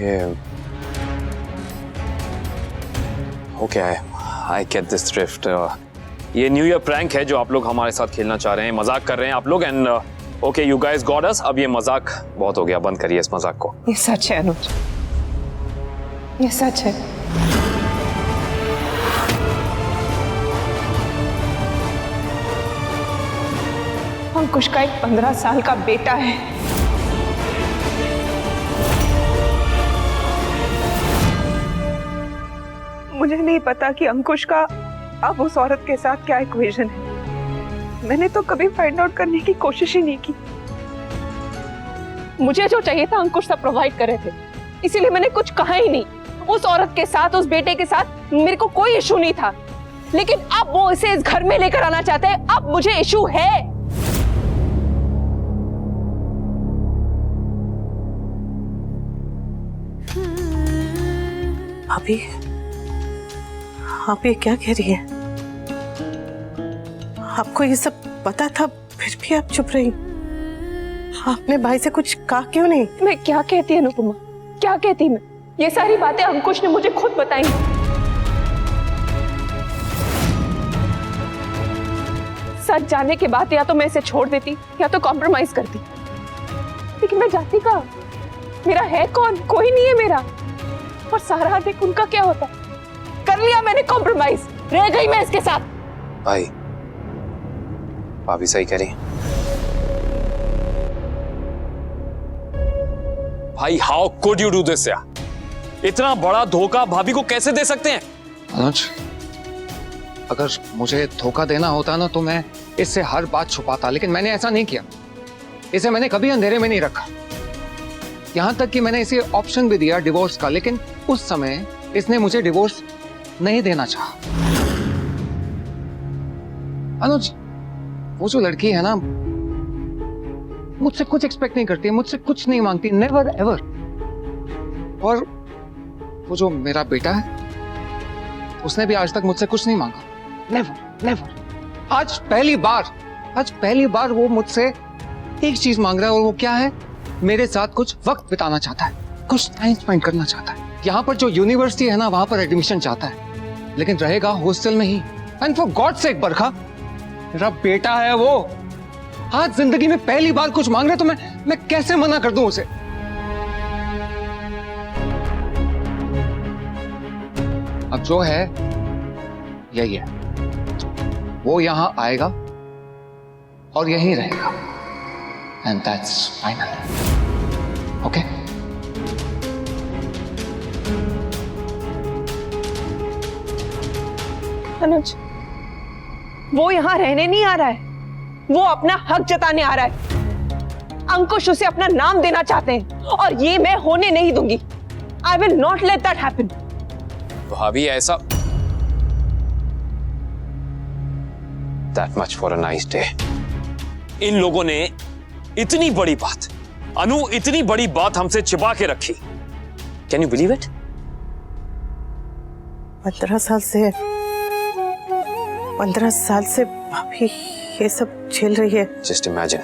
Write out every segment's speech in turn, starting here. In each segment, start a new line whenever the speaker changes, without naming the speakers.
ये हो क्या है? I get this drift. ये न्यू ईयर प्रैंक है जो आप लोग हमारे साथ खेलना चाह रहे हैं, मजाक कर रहे हैं आप लोग। And okay, you guys got अस। अब ये मजाक बहुत हो गया, बंद करिए इस मजाक को।
ये सच है अनुज, ये सच है। अंकुश का एक 15 साल का बेटा है। मुझे नहीं पता कि अंकुश का अब उस औरत के साथ क्या इक्वेशन है। मैंने तो कभी फाइंड आउट करने की कोशिश ही नहीं की। मुझे जो चाहिए था अंकुश सब प्रोवाइड कर रहे थे, इसीलिए मैंने कुछ कहा ही नहीं। उस औरत के साथ, उस बेटे के साथ मेरे को कोई इशू नहीं था, लेकिन अब वो इसे इस घर में लेकर आना चाहते हैं। अब मुझे इशू है।
अभी आप ये क्या कह रही है? आपको ये सब पता था फिर भी आप चुप रही? आपने भाई से कुछ कहा क्यों नहीं?
मैं क्या कहती अनुपमा, क्या कहती मैं? ये सारी बातें अंकुश ने मुझे खुद बताई। सच जानने के बाद या तो मैं इसे छोड़ देती या तो कॉम्प्रोमाइज करती, लेकिन मैं जाती कहाँ? मेरा है कौन? कोई नहीं है मेरा। और सारा देख उनका क्या होता? कर लिया मैंने कॉम्प्रोमाइज, रह गई मैं इसके साथ।
भाई, भाभी सही कह रही है। भाई, how could you do this यार? इतना बड़ा धोखा भाभी को कैसे दे सकते हैं?
अनुज, अगर मुझे धोखा देना होता ना तो मैं इससे हर बात छुपाता, लेकिन मैंने ऐसा नहीं किया। इसे मैंने कभी अंधेरे में नहीं रखा। यहां तक कि मैंने इसे ऑप्शन भी दिया डिवोर्स का, लेकिन उस समय इसने मुझे डिवोर्स नहीं देना चाहा। अनुज, वो जो लड़की है ना, मुझसे कुछ एक्सपेक्ट नहीं करती, मुझसे कुछ नहीं मांगती, नेवर एवर। और वो जो मेरा बेटा है, उसने भी आज तक मुझसे कुछ नहीं मांगा, नेवर नेवर। आज पहली बार वो मुझसे एक चीज मांग रहा है, और वो क्या है? मेरे साथ कुछ वक्त बिताना चाहता है, कुछ टाइम स्पेंड करना चाहता है। यहाँ पर जो यूनिवर्सिटी है ना, वहां पर एडमिशन चाहता है, लेकिन रहेगा हॉस्टल में ही। एंड फॉर गॉड सेक बरखा, मेरा बेटा है वो। आज जिंदगी में पहली बार कुछ मांग रहे तो मैं कैसे मना कर दूं उसे? अब जो है यही है, वो यहां आएगा और यहीं रहेगा, एंड दैट्स फाइनल। ओके?
अनुज, वो यहाँ रहने नहीं आ रहा है, वो अपना हक जताने आ रहा है। अंकुश उसे अपना नाम देना चाहते हैं, और ये मैं होने नहीं दूंगी। I will not let that happen.
भाभी, ऐसा That much for a nice day. इन लोगों ने इतनी बड़ी बात, अनु, इतनी बड़ी बात हमसे छिपा के रखी। Can you believe it?
15 साल से भाभी ये सब झेल रही है।
Just imagine.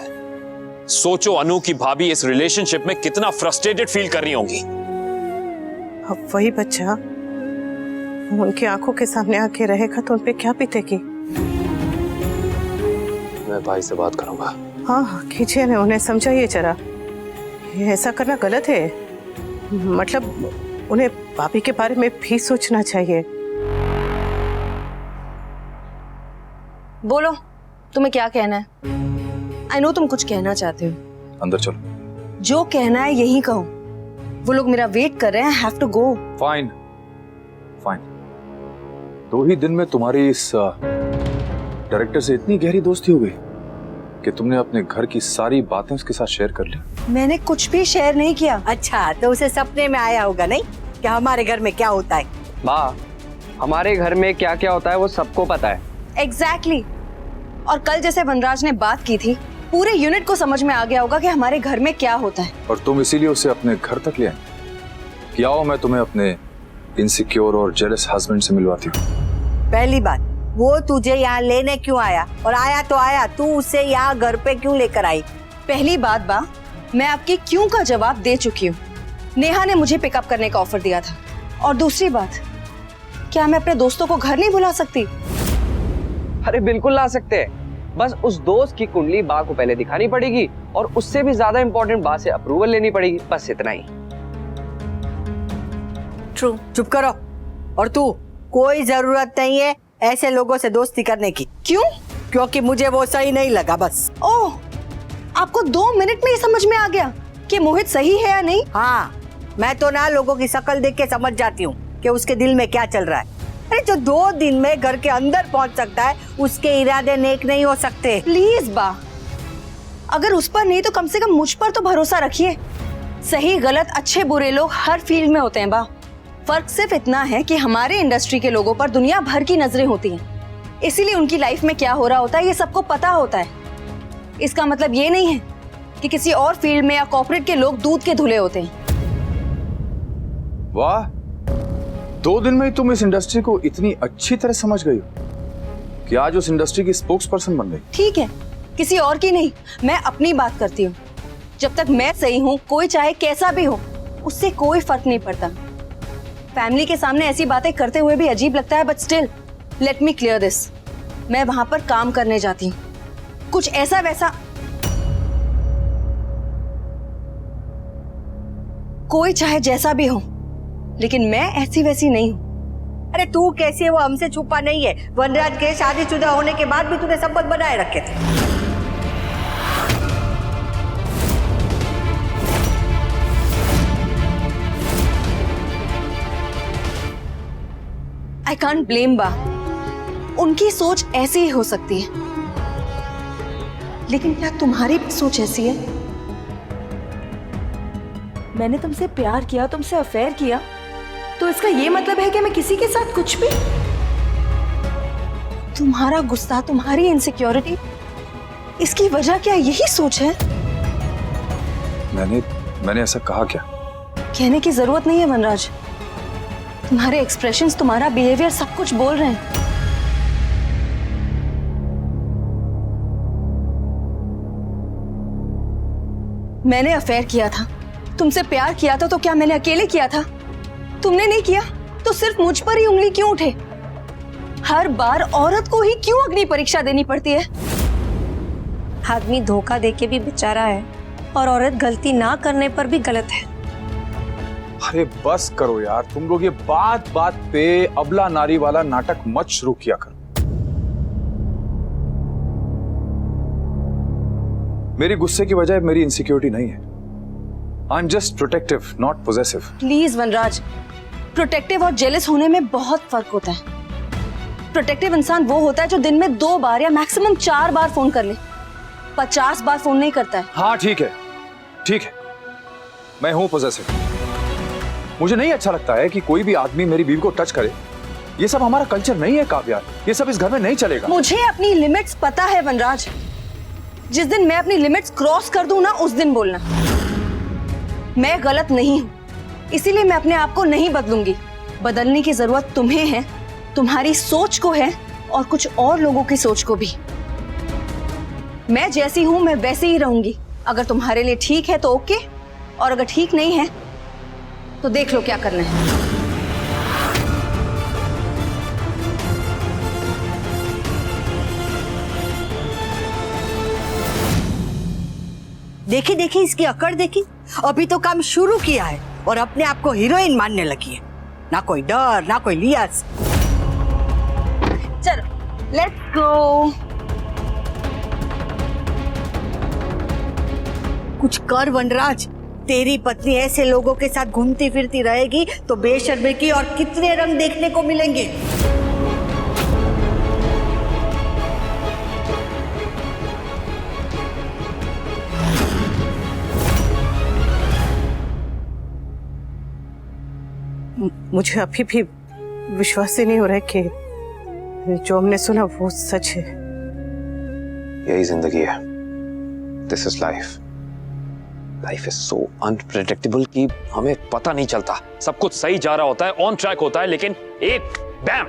सोचो अनु की भाभी इस रिलेशनशिप में कितना फ्रस्ट्रेटेड फील कर रही होंगी।
अब वही बच्चा उनकी आंखों के सामने आके रहेगा तो उनपे क्या बीतेगी?
मैं भाई से बात करूंगा।
हाँ, कीजिए ना, उन्हें समझाइए जरा। ये ऐसा करना गलत है। मतलब उन्हें भाभी के बारे में भी सोचना चाहिए।
बोलो, तुम्हें क्या कहना है? आई नो तुम कुछ कहना चाहते हो।
अंदर चलो।
जो कहना है यही कहो। वो लोग मेरा वेट कर रहे हैं। Have to go.
Fine fine. 2 ही दिन में तुम्हारी इस डायरेक्टर से इतनी गहरी दोस्ती हो गई कि तुमने अपने घर की सारी बातें उसके साथ शेयर कर ली।
मैंने कुछ भी शेयर नहीं किया।
अच्छा, तो उसे सपने में आया होगा नहीं कि हमारे घर में क्या होता है।
माँ, हमारे घर में क्या क्या होता है वो सबको पता है।
एग्जैक्टली। और कल जैसे वनराज ने बात की थी, पूरे यूनिट को समझ में आ गया होगा कि हमारे घर में क्या होता है।
और तुम इसीलिए उसे अपने घर तक ले आई कि आओ मैं तुम्हें अपने इनसिक्योर और जेलस हस्बैंड से मिलवाती हूँ।
पहली बात, वो तुझे यहाँ लेने क्यों आया? और आया तो आया, तू उसे यहाँ घर पे क्यों लेकर आई?
पहली बात बा, मैं आपके क्यों का जवाब दे चुकी हूँ। नेहा ने मुझे पिकअप करने का ऑफर दिया था। और दूसरी बात, क्या मैं अपने दोस्तों को घर नहीं बुला सकती?
अरे बिल्कुल ला सकते हैं, बस उस दोस्त की कुंडली बा को पहले दिखानी पड़ेगी और उससे भी ज्यादा इंपॉर्टेंट बा से अप्रूवल लेनी पड़ेगी, बस इतना ही।
ट्रू। चुप करो। और तू, कोई जरूरत नहीं है ऐसे लोगों से दोस्ती करने की।
क्यों?
क्योंकि मुझे वो सही नहीं लगा बस।
ओह, आपको 2 मिनट में ही समझ में आ गया कि मोहित सही है या नहीं?
हाँ, मैं तो ना लोगों की शक्ल देख के समझ जाती हूँ कि उसके दिल में क्या चल रहा है। अरे जो 2 दिन में घर के अंदर पहुँच सकता है, उसके इरादे नेक नहीं हो सकते।
प्लीज बा, अगर उस पर नहीं तो कम से कम मुझ पर तो भरोसा रखिए। सही गलत अच्छे बुरे लोग हर फील्ड में होते हैं बा। फर्क सिर्फ इतना है कि हमारे इंडस्ट्री के लोगों पर दुनिया भर की नजरें होती हैं, इसीलिए उनकी लाइफ में क्या हो रहा होता है ये सबको पता होता है। इसका मतलब ये नहीं है कि किसी और फील्ड में या कॉर्पोरेट के लोग दूध के धुले होते हैं।
वाह, 2 दिन में ही तुम इस इंडस्ट्री को इतनी अच्छी तरह समझ गई हो कि आज उस इंडस्ट्री की स्पोक्स पर्सन बन गई।
ठीक है, किसी और की नहीं, मैं अपनी बात करती हूँ। जब तक मैं सही हूँ, कोई चाहे कैसा भी हो, उससे कोई फर्क नहीं पड़ता। फैमिली के सामने ऐसी बातें करते हुए भी अजीब लगता है, but still let me clear this. मैं वहां पर काम करने जाती हूँ, कुछ ऐसा वैसा कोई चाहे जैसा भी हो, लेकिन मैं ऐसी वैसी नहीं हूँ।
अरे तू कैसी है वो हमसे छुपा नहीं है। वनराज के शादीशुदा होने के बाद भी तूने संबंध बनाए रखे थे।
आई कांट ब्लेम बा, उनकी सोच ऐसी ही हो सकती है, लेकिन क्या तुम्हारी भी सोच ऐसी है? मैंने तुमसे प्यार किया, तुमसे अफेयर किया, तो इसका ये मतलब है कि मैं किसी के साथ कुछ भी? तुम्हारा गुस्सा, तुम्हारी इनसिक्योरिटी, इसकी वजह क्या यही सोच है?
मैंने ऐसा कहा क्या?
कहने की जरूरत नहीं है वनराज, तुम्हारे एक्सप्रेशंस, तुम्हारा बिहेवियर सब कुछ बोल रहे हैं। मैंने अफेयर किया था, तुमसे प्यार किया था, तो क्या मैंने अकेले किया था? तुमने नहीं किया तो सिर्फ मुझ पर ही उंगली क्यों उठे? हर बार औरत को ही क्यों अग्नि परीक्षा देनी पड़ती है?
आदमी धोखा देके भी बेचारा है और औरत गलती ना करने पर भी गलत है।
अरे बस करो यार, तुम लोग ये बात बात पे अबला नारी वाला नाटक मत शुरू किया करो। मेरी गुस्से की वजह मेरी इनसिक्योरिटी नहीं है। I am just protective, not possessive.
Please Vanraj, protective और जेलस होने में बहुत फर्क होता है। प्रोटेक्टिव इंसान वो होता है जो दिन में 2 बार या मैक्सिमम 4 बार फोन कर ले, 50 बार फोन नहीं करता है।
हाँ ठीक है, ठीक है, मैं हूं पोजेसिव। मुझे नहीं अच्छा लगता है कि कोई भी आदमी मेरी बीवी को टच करे। ये सब हमारा कल्चर नहीं है काव्या, ये सब इस घर में नहीं चलेगा।
मुझे अपनी लिमिट्स पता है वनराज, जिस दिन मैं अपनी लिमिट्स क्रॉस कर दूं ना, उस दिन बोलना। मैं गलत नहीं हूं, इसीलिए मैं अपने आप को नहीं बदलूंगी। बदलने की जरूरत तुम्हें है, तुम्हारी सोच को है, और कुछ और लोगों की सोच को भी। मैं जैसी हूं मैं वैसे ही रहूंगी। अगर तुम्हारे लिए ठीक है तो ओके, और अगर ठीक नहीं है तो देख लो क्या करना है।
देखी देखी इसकी अकड़ देखी, अभी तो काम शुरू किया है और अपने आप को हीरोइन मानने लगी है। ना कोई डर, ना कोई लिहाज।
चलो लेट्स गो।
कुछ कर वनराज, तेरी पत्नी ऐसे लोगों के साथ घूमती फिरती रहेगी तो बेशर्मी की और कितने रंग देखने को मिलेंगे।
मुझे अभी भी विश्वास ही नहीं हो रहा है कि जो हमने सुना वो सच है।
यही जिंदगी है, this is life. Life is so unpredictable कि हमें पता नहीं चलता। सब कुछ सही जा रहा होता है, ऑन ट्रैक होता है, लेकिन एक बैम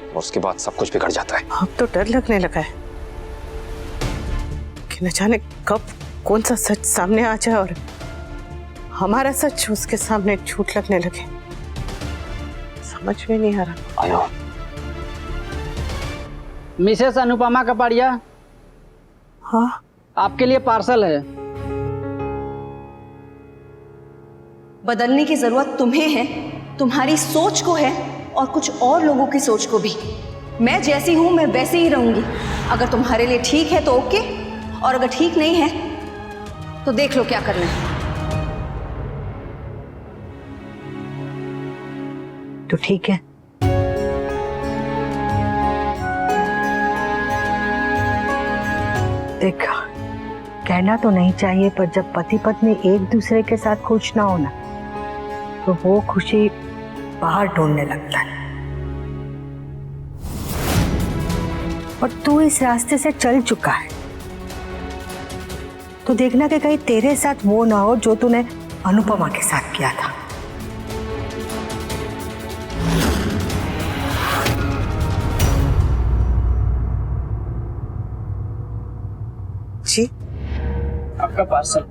और उसके बाद सब कुछ बिगड़ जाता है।
अब तो डर लगने लगा है कि न जाने कब कौन सा सच सामने आ जाए और हमारा सच उसके सामने झूठ लगने लगे। समझ में नहीं आ रहा।
आयो
मिसेस अनुपमा कपाड़िया,
हाँ
आपके लिए पार्सल है।
बदलने की जरूरत तुम्हें है, तुम्हारी सोच को है और कुछ और लोगों की सोच को भी। मैं जैसी हूं मैं वैसे ही रहूंगी। अगर तुम्हारे लिए ठीक है तो ओके, और अगर ठीक नहीं है तो देख लो क्या करना है।
तो ठीक है, देखा कहना तो नहीं चाहिए, पर जब पति पत्नी एक दूसरे के साथ खुश ना होना तो वो खुशी बाहर ढूंढने लगता है। और तू इस रास्ते से चल चुका है तो देखना कि कहीं तेरे साथ वो ना हो जो तूने अनुपमा के साथ किया था।
जी
आपका पार्सल।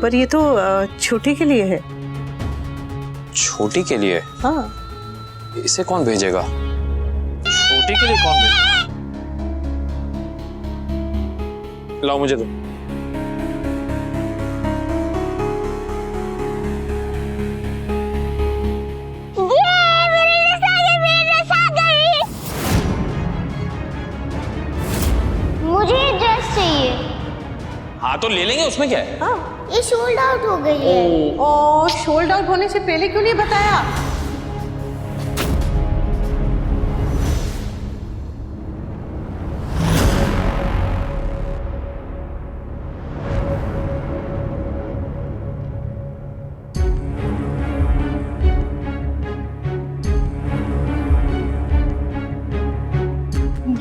पर ये तो छुट्टी के लिए है।
छोटी के लिए?
हाँ
इसे कौन भेजेगा? छोटी के लिए कौन भेजेगा? लाओ मुझे दो।
मुझे ड्रेस चाहिए।
हाँ तो ले लेंगे, उसमें क्या है?
ये सोल्ड आउट हो गई है।
और शोल्ड आउट होने से पहले क्यों नहीं बताया?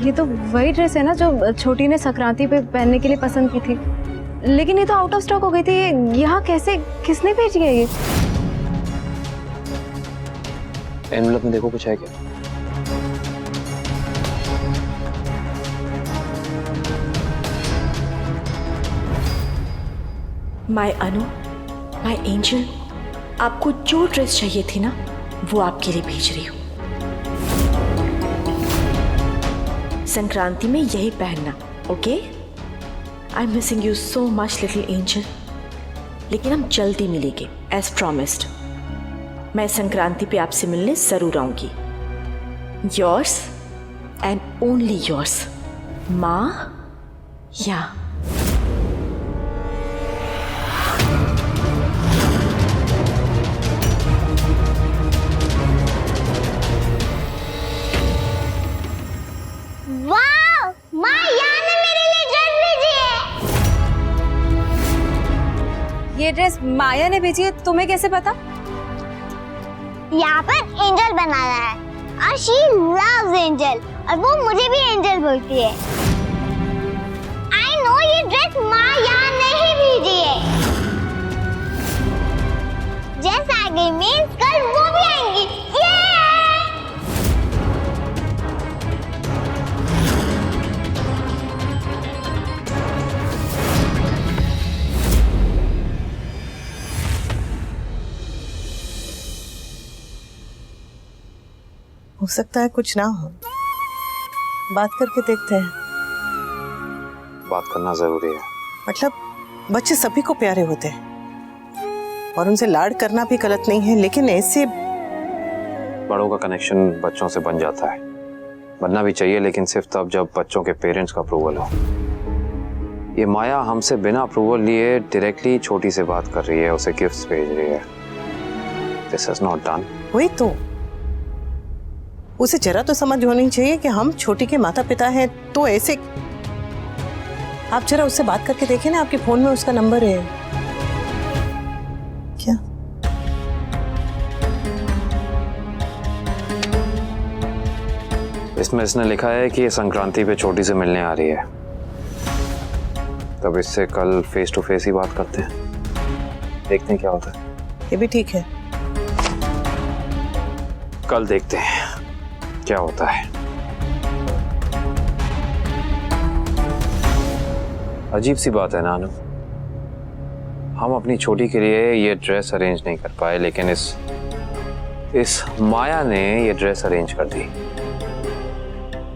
ये तो वही ड्रेस है ना जो छोटी ने संक्रांति पे पहनने के लिए पसंद की थी, लेकिन ये तो आउट ऑफ स्टॉक हो गई थी। ये यहाँ कैसे, किसने भेजी है ये?
एनवलप में देखो कुछ है क्या?
माय अनु, माय एंजल, आपको जो ड्रेस चाहिए थी ना वो आपके लिए भेज रही हूँ। संक्रांति में यही पहनना, okay? I am missing you so much little angel, लेकिन हम जल्दी मिलेंगे एज प्रॉमिस्ड। मैं संक्रांति पे आपसे मिलने जरूर आऊंगी। योर्स एंड ओनली योर्स, माँ या।
वाह, माँ यहाँ ने मेरे लिए ड्रेस भेजी है।
ये ड्रेस माया ने भेजी है, तुम्हें कैसे पता?
यहाँ पर एंजल बनाना है और शी लव्स एंजल, और वो मुझे भी एंजल बोलती है। आई नो ये ड्रेस माँ यहाँ ने ही भेजी है। जैसा आ गई मीन्स कल वो भी आएंगी। ये
हो सकता है कुछ ना हो, बात करके देखते हैं।
बात करना जरूरी है।
मतलब बच्चे सभी को प्यारे होते हैं और उनसे लाड करना भी गलत नहीं है, लेकिन ऐसे
बड़ों का कनेक्शन बच्चों से बन जाता है। बनना भी चाहिए, लेकिन सिर्फ तब जब बच्चों के पेरेंट्स का अप्रूवल हो। ये माया हमसे बिना अप्रूवल लिए डायरेक्टली छोटी से बात कर रही है, उसे गिफ्ट्स भेज रही है। This is not done.
वही तो, उसे जरा तो समझ होनी चाहिए कि हम छोटी के माता पिता हैं, तो ऐसे। आप जरा उससे बात करके देखें ना, आपके फोन में उसका नंबर है क्या?
इसमें इसने लिखा है कि ये संक्रांति पे छोटी से मिलने आ रही है, तब इससे कल फेस टू फेस ही बात करते हैं, देखते हैं क्या होता है।
ये भी ठीक है।
कल देखते हैं क्या होता है। अजीब सी बात है ना अनु, हम अपनी छोटी के लिए ये ड्रेस अरेंज नहीं कर पाए, लेकिन इस माया ने ये ड्रेस अरेंज कर दी।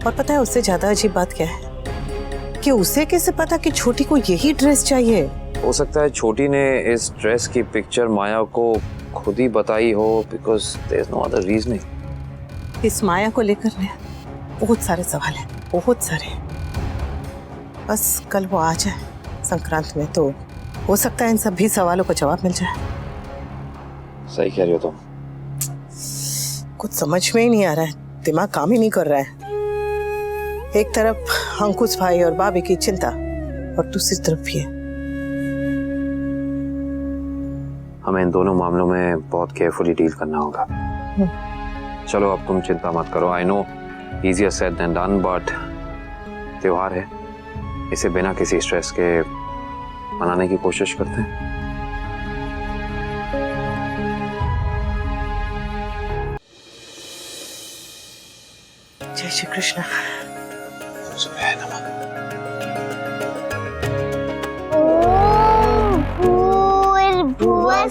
और पता है उससे ज्यादा अजीब बात क्या है कि उसे कैसे पता कि छोटी को यही ड्रेस चाहिए।
हो सकता है छोटी ने इस ड्रेस की पिक्चर माया को खुद ही बताई हो, because there is no other reasoning.
इस माया को लेकर ना बहुत सारे सवाल हैं, बहुत सारे। बस कल वो आ जाए संक्रांत में तो हो सकता है इन सभी सवालों का जवाब मिल जाए।
सही कह रही हो तुम।
कुछ समझ में ही नहीं आ रहा है, दिमाग काम ही नहीं कर रहा है। एक तरफ अंकुश भाई और भाभी की चिंता और दूसरी तरफ भी है।
हमें इन दोनों मामलों में बहुत केयरफुली डील करना होगा। चलो अब तुम चिंता मत करो। I know easier said than done, but त्योहार है, इसे बिना किसी स्ट्रेस के मनाने की कोशिश करते हैं।
जय श्री कृष्ण।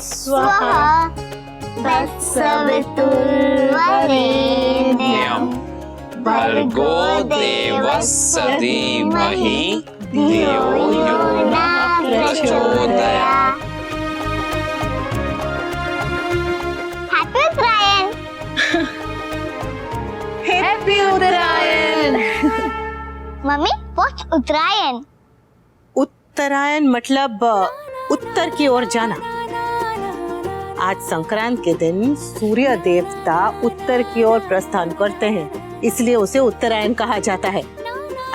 स्वाहा तत्सवितुर्वरेण्यं भर्गो देवस्य धीमहि धियो यो नः प्रचोदयात्। हैप्पी उत्तरायण।
हैप्पी उत्तरायण।
मम्मी व्हाट्स उत्तरायण?
उत्तरायण मतलब उत्तर की ओर जाना। आज संक्रांत के दिन सूर्य देवता उत्तर की ओर प्रस्थान करते हैं, इसलिए उसे उत्तरायण कहा जाता है।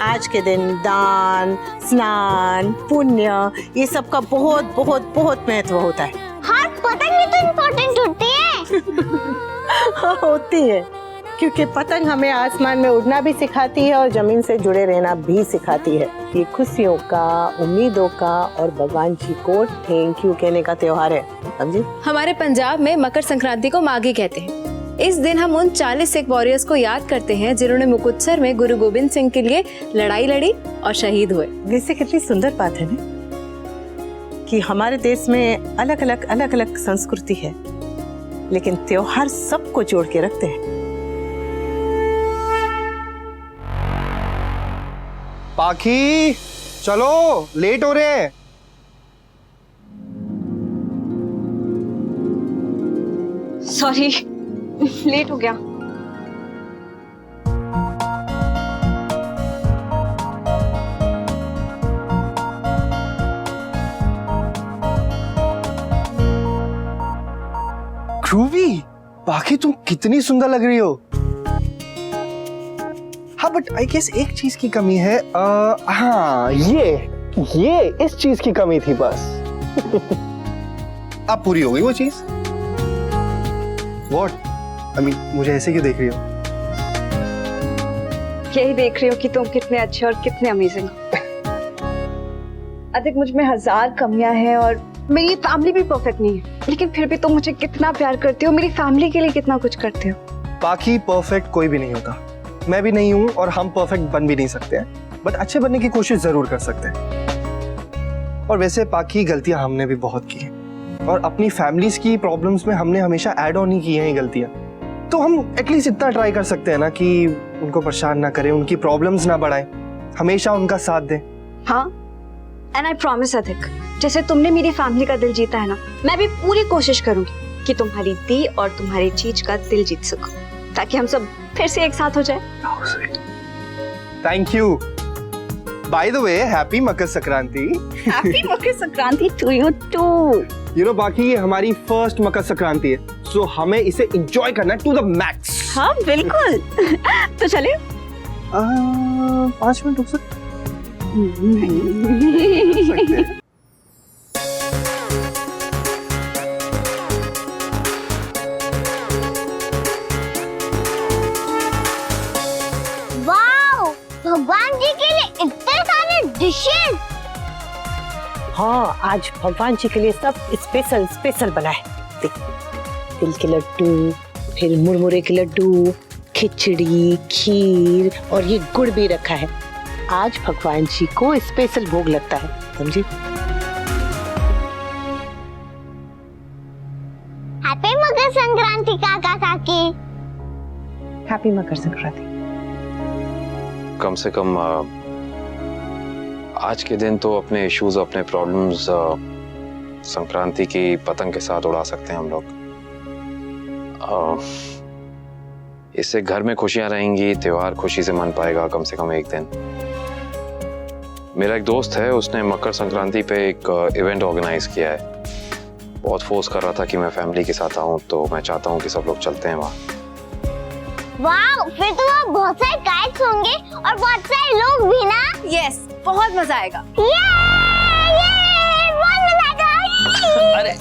आज के दिन दान, स्नान, पुण्य ये सब का बहुत बहुत बहुत महत्व होता है।
हाँ, पतंग भी तो इम्पोर्टेंट होती है।
होती है, क्योंकि पतंग हमें आसमान में उड़ना भी सिखाती है और जमीन से जुड़े रहना भी सिखाती है। ये खुशियों का, उम्मीदों का और भगवान जी को थैंक यू कहने का त्योहार है, समझे?
हमारे पंजाब में मकर संक्रांति को माघी कहते हैं। इस दिन हम उन 40 सिख वॉरियर्स को याद करते हैं जिन्होंने मुकुत्सर में गुरु गोविंद सिंह के लिए लड़ाई लड़ी और शहीद हुए।
वैसे कितनी सुंदर बात है ना कि हमारे देश में अलग अलग संस्कृति है, लेकिन त्योहार सबको जोड़ के रखते हैं।
पाखी चलो, लेट हो रहे हैं।
सॉरी, लेट हो गया।
ध्रुवी, बाकी तुम कितनी सुंदर लग रही हो। हाँ बट आई गेस एक चीज की कमी है। हाँ ये इस चीज की कमी थी बस। अब पूरी हो गई वो चीज। What? I mean, मुझे ऐसे क्यों देख रही हो?
यही देख रही हो कि तुम कितने अच्छे और कितने अमेजिंग हो। अधिक मुझ में 1000 कमियां हैं और मेरी फैमिली भी परफेक्ट नहीं है, लेकिन फिर भी तुम मुझे कितना प्यार करते हो, मेरी फैमिली के लिए कितना कुछ करते हो।
बाकी परफेक्ट कोई भी नहीं होता, मैं भी नहीं हूं और हम परफेक्ट बन भी नहीं सकते हैं, बट अच्छे बनने की कोशिश जरूर कर सकते हैं। और वैसे बाकी गलतियां हमने भी बहुत की हैं और अपनी फैमिलीज की प्रॉब्लम्स में हमने हमेशा ऐड ऑन ही की हैं ये गलतियां। तो हम एटलीस्ट इतना ट्राई कर सकते हैं ना कि उनको परेशान ना करें, उनकी प्रॉब्लम्स ना बढ़ाएं, हमेशा उनका साथ दें।
हाँ, एंड आई प्रॉमिस अधिक, जैसे तुमने मेरी फैमिली का दिल जीता है ना, मैं भी पूरी कोशिश करूंगी कि तुम्हारी दी और तुम्हारी चीज का दिल जीत सकूं, ताकि हम सब फिर से एक साथ हो जाए।
Thank you. By the way, happy Makar Sankranti.
Happy Makar Sankranti to you too.
You know, बाकी ये हमारी फर्स्ट मकर संक्रांति है, सो हमें इसे एंजॉय करना है टू द मैक्स।
हाँ बिल्कुल। तो चले
5 मिनट रुक सकते?
वाओ, भगवान जी के लिए इतने सारे डिशेस।
हाँ, आज भगवान जी के लिए सब स्पेशल बनाए। देख, तिल के लड्डू, फिर मुरमुरे के लड्डू, खिचड़ी, खीर और ये गुड़ भी रखा है। आज भगवान जी को स्पेशल भोग लगता है, समझी?
हैप्पी मकर संक्रांति काका काकी।
हैप्पी मकर संक्रांति।
कम से कम आज के दिन तो अपने इश्यूज, अपने प्रॉब्लम्स संक्रांति की पतंग के साथ उड़ा सकते हैं हम लोग। इससे घर में खुशियां रहेंगी, त्योहार खुशी से मन पाएगा कम से कम एक दिन। मेरा एक दोस्त है, उसने मकर संक्रांति पे एक इवेंट ऑर्गेनाइज किया है। बहुत फोर्स कर रहा था कि मैं फैमिली के साथ आऊं, तो मैं चाहता हूं कि सब लोग चलते हैं वहाँ।
वाह, फिर तो वहाँ बहुत सारे काइट्स होंगे और बहुत सारे लोग भी ना।
यस, बहुत मजा आएगा।
ये बहुत मजा आएगा।
अरे